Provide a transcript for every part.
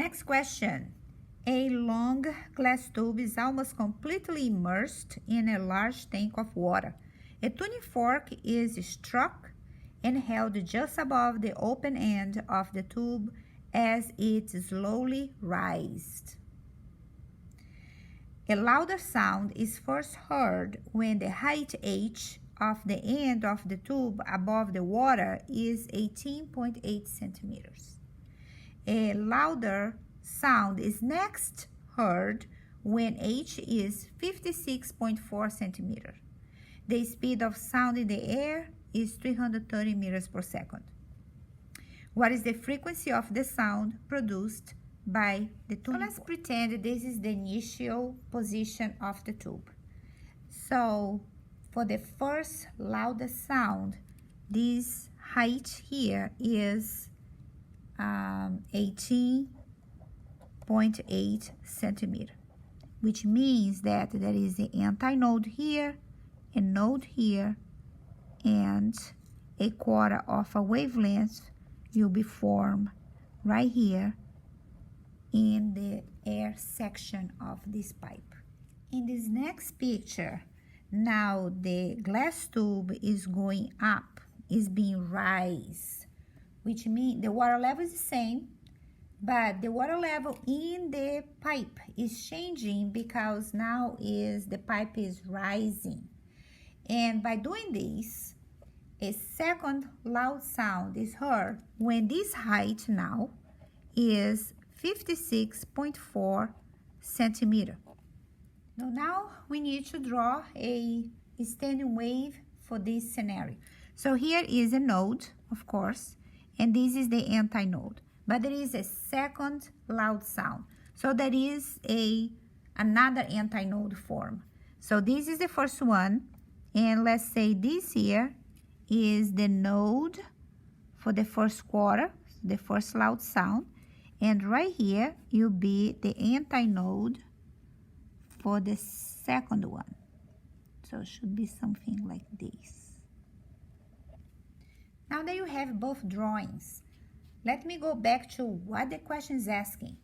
Next question. A long glass tube is almost completely immersed in a large tank of water. A tuning fork is struck and held just above the open end of the tube as it slowly rises. A louder sound is first heard when the height h of the end of the tube above the water is 18.8 centimeters. A louder sound is next heard when h is 56.4 centimeters. The speed of sound in the air is 330 meters per second. What is the frequency of the sound produced by the tube? So let's pretend this is the initial position of the tube. So for the first loudest sound, this height here is 18.8 centimeters, which means that there is an antinode here, a node here, and a quarter of a wavelength will be formed right here in the air section of this pipe. In this next picture, now the glass tube is going up, is being raised, which means the water level is the same, but the water level in the pipe is changing because now the pipe is rising. And by doing this, a second loud sound is heard when this height now is 56.4 centimeters. Now we need to draw a standing wave for this scenario. So here is a node, of course, and this is the antinode. But there is a second loud sound. So there is another antinode form. So this is the first one, and let's say this here is the node for the first quarter, the first loud sound, and right here will be the antinode for the second one. So it should be something like this. Now that you have both drawings, let me go back to what the question is asking.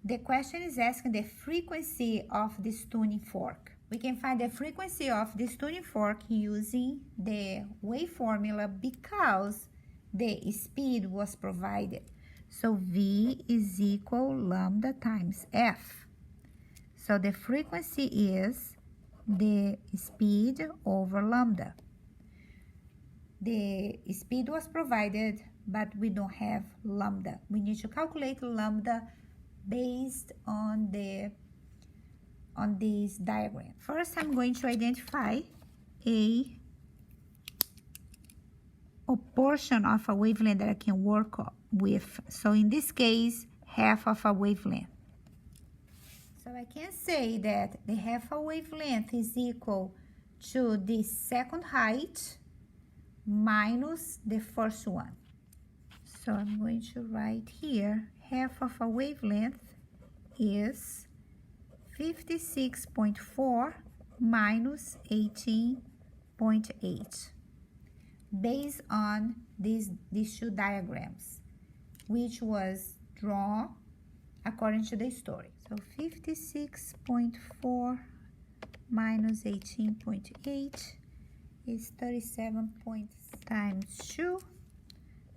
The question is asking the frequency of this tuning fork. We can find the frequency of this tuning fork using the wave formula because the speed was provided. So V is equal lambda times F. So the frequency is the speed over lambda. The speed was provided, but we don't have lambda. We need to calculate lambda based on this diagram. First, I'm going to identify a portion of a wavelength that I can work with. So in this case, half of a wavelength. So I can say that the half a wavelength is equal to the second height minus the first one. So I'm going to write here, half of a wavelength is 56.4 minus 18.8, based on these two diagrams, which was drawn according to the story. So 56.4 minus 18.8 is 37 times 2.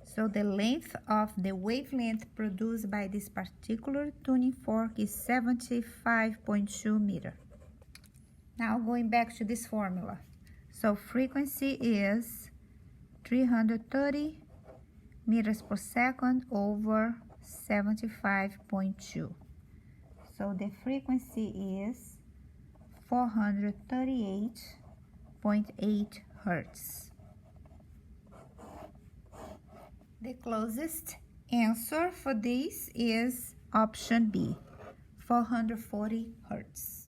So the length of the wavelength produced by this particular tuning fork is 75.2 meters. Now going back to this formula. So frequency is 330 meters per second over 75.2. So the frequency is 438.8 hertz. The closest answer for this is option B, 440 hertz.